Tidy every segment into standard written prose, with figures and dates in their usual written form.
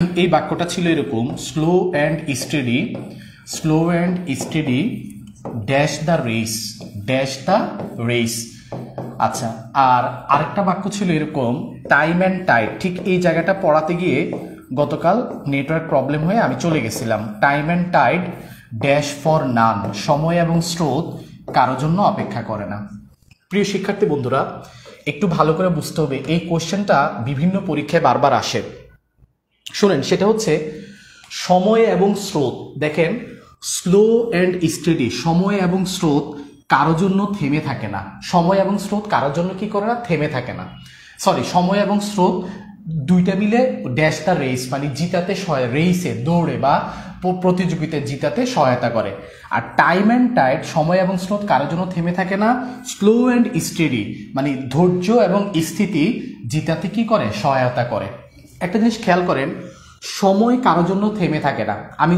এই বাক্যটা ছিল এরকম, slow and steady dash the race. আচ্ছা, আর আরেকটা বাক্য ছিল এরকম, টাইম অ্যান্ড টাইড। ঠিক এই জায়গাটা পড়াতে গিয়ে গতকাল নেটওয়ার্ক প্রবলেম হয়ে আমি চলে গেছিলাম। Time and tide dash for none, সময় এবং স্রোত কারো জন্য অপেক্ষা করে না। প্রিয় শিক্ষার্থী বন্ধুরা, একটু ভালো করে বুঝতে হবে, এই কোশ্চেনটা বিভিন্ন পরীক্ষায় বারবার আসে। শুনেন, সেটা হচ্ছে সময় এবং স্রোত। দেখেন, স্লো অ্যান্ড স্টেডি, সময় এবং স্রোত কারো জন্য থেমে থাকে না। সময় এবং স্রোত কারোর জন্য কি করে না? থেমে থাকে না। সময় এবং স্রোত দুইটা মিলে ড্যাশ দ্য রেস, মানে জিতাতে রেসে দৌড়ে বা প্রতিযোগিতায় জিতাতে সহায়তা করে। আর টাইম অ্যান্ড টাইড, সময় এবং স্রোত কারোর জন্য থেমে থাকে না। স্লো অ্যান্ড স্টেডি মানে ধৈর্য এবং স্থিতি জিতাতে কি করে? সহায়তা করে। একটা জিনিস খেয়াল করেন, সময় কারোর জন্য থেমে থাকে না। আমি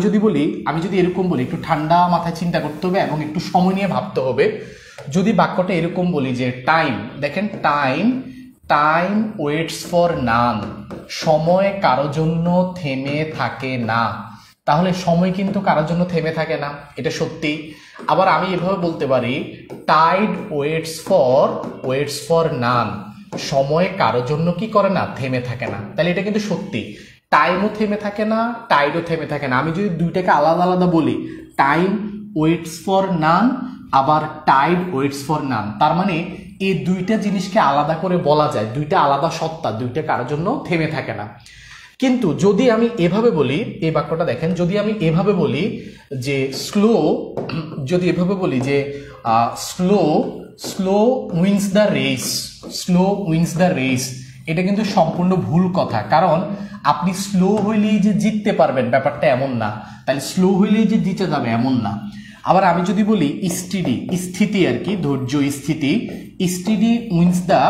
যদি এরকম বলি, একটু ঠান্ডা মাথায় চিন্তা করতে হবে এবং একটু সময় নিয়ে ভাবতে হবে। যদি বাক্যটা এরকম বলি যে টাইম, দেখেন টাইম ওয়েটস ফর নান, সময় কারো জন্য থেমে থাকে না, তাহলে সময় কিন্তু কারোর জন্য থেমে থাকে না, এটা সত্যি। আবার আমি এভাবে বলতে পারি, টাইড ওয়েটস ফর নান, সময় কারোর জন্য কি করে না? থেমে থাকে না। তাহলে এটা কিন্তু সত্যি, টাইমও থেমে থাকে না, টাইডও থেমে থাকে না। আমি যদি দুইটাকে আলাদা আলাদা বলি, টাইম ওয়েটস ফর নান আবার টাইড ওয়েটস ফর নান, তার মানে এই দুইটা জিনিসকে আলাদা করে বলা যায়, দুইটা আলাদা সত্তা, দুইটা কারোর জন্য থেমে থাকে না। কিন্তু যদি আমি এভাবে বলি, এই বাক্যটা দেখেন, যদি আমি এভাবে বলি যে স্লো উইন্স দ্য রেস, এটা কিন্তু সম্পূর্ণ ভুল কথা। কারণ আপনি স্লো হইলেই যে জিততে পারবেন ব্যাপারটা এমন না, তাহলে স্লো হইলেই যে জিতে যাবে এমন না। আবার আমি যদি বলি স্থিতি আর কি, ধৈর্য স্টেডি উইন্স দ্য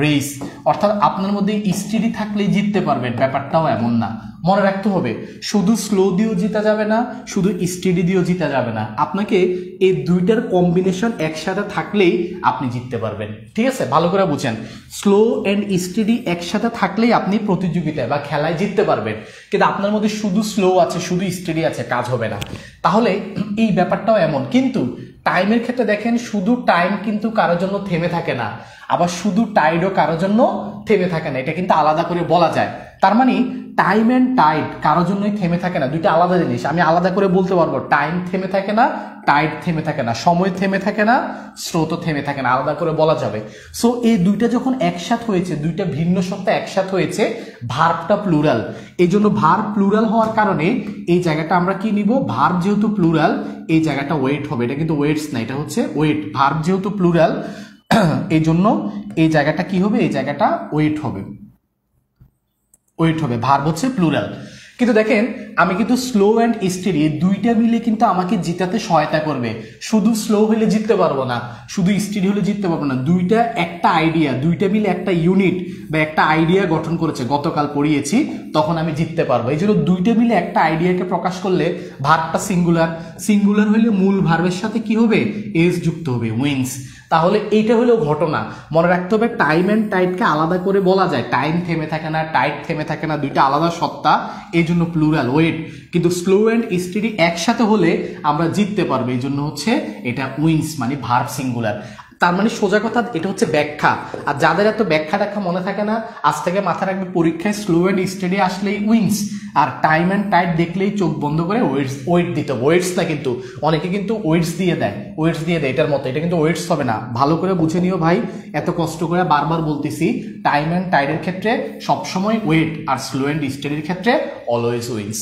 রেস, অর্থাৎ আপনার মধ্যে স্টেডি থাকলেই জিততে পারবেন ব্যাপারটাও এমন না। মনে রাখতে হবে, শুধু স্লো দিয়েও জিতা যাবে না, শুধু স্টেডি দিয়েও জিতা যাবে না, আপনাকে এই দুইটার কম্বিনেশন একসাথে থাকলেই আপনি জিততে পারবেন। ঠিক আছে, ভালো করে বুঝেন, স্লো অ্যান্ড স্টেডি একসাথে থাকলেই আপনি প্রতিযোগিতায় বা খেলায় জিততে পারবেন। কিন্তু আপনার মধ্যে শুধু স্লো আছে, শুধু স্টেডি আছে, কাজ হবে না। তাহলে এই ব্যাপারটাও এমন। কিন্তু টাইমের ক্ষেত্রে দেখেন, শুধু টাইম কিন্তু কারোর জন্য থেমে থাকে না, আবার শুধু টাইডও কারোর জন্য থেমে থাকে না, এটা কিন্তু আলাদা করে বলা যায়। তার মানে টাইম অ্যান্ড টাইড কারোর জন্যই থেমে থাকে না, দুইটা আলাদা জিনিস। আমি আলাদা করে বলতে পারবো, টাইম থেমে থাকে না, টাইড থেমে থাকে না, সময় থেমে থাকে না, স্রোতও থেমে থাকে না, আলাদা করে বলা যাবে। সো এই দুইটা যখন একসাথ হয়েছে, দুইটা ভিন্ন সত্তা একসাথ হয়েছে, ভার্বটা প্লুরাল। এই জন্য ভার্ব প্লুরাল হওয়ার কারণে এই জায়গাটা আমরা কি নিব? ভার্ব যেহেতু প্লুরাল, এই জায়গাটা ওয়েট হবে। এটা কিন্তু ওয়েটস না, এটা হচ্ছে ওয়েট। ভার্ব যেহেতু প্লুরাল, এই জন্য এই জায়গাটা কি হবে? এই জায়গাটা ওয়েট হবে। ভার্ব হচ্ছে প্লুরাল। কিন্তু দেখেন, আমি কিন্তু স্লো অ্যান্ড স্টেডি দুইটা মিলে কিন্তু আমাকে জিতাতে সহায়তা করবে। শুধু স্লো হলে জিততে পারবো না, শুধু স্টেডি হলে জিততে পারবো না। দুইটা একটা আইডিয়া, দুইটা মিলে একটা ইউনিট বা একটা আইডিয়া গঠন করেছে, গতকাল পড়িয়েছি, তখন আমি জিততে পারবো। এই জন্য দুইটা মিলে একটা আইডিয়াকে প্রকাশ করলে ভার্বটা সিঙ্গুলার হলে মূল ভার্বের সাথে কি হবে? এস যুক্ত হবে, উইন্স। তাহলে এইটা হলো ঘটনা। মনে রাখতে হবে, টাইম অ্যান্ড টাইডকে আলাদা করে বলা যায়, টাইম থেমে থাকে না, টাইড থেমে থাকে না, দুইটা আলাদা সত্তা, এই জন্য প্লুরাল ওয়েট। কিন্তু স্লো অ্যান্ড স্টেডি একসাথে হলে আমরা জিততে পারবো, এই জন্য হচ্ছে এটা উইন্স, মানে ভার্ব সিঙ্গুলার। তার মানে সোজা কথা, এটা হচ্ছে ব্যাখ্যা। আর যাদের এত ব্যাখ্যা মনে থাকে না, আজ থেকে মাথা রাখবে, পরীক্ষায় স্লো অ্যান্ড স্টেডি আসলেই উইন্স, আর টাইম অ্যান্ড টাইড দেখলেই চোখ বন্ধ করে ওয়েটস দিতে হবে। ওয়েটস না, কিন্তু অনেকে কিন্তু ওয়েটস দিয়ে দেয়, এটার মতো। এটা কিন্তু ওয়েটস হবে না, ভালো করে বুঝে নিও ভাই। এত কষ্ট করে বারবার বলতেছি, টাইম অ্যান্ড টাইডের ক্ষেত্রে সবসময় ওয়েট, আর স্লো অ্যান্ড স্টেডির ক্ষেত্রে অলওয়েজ উইন্স।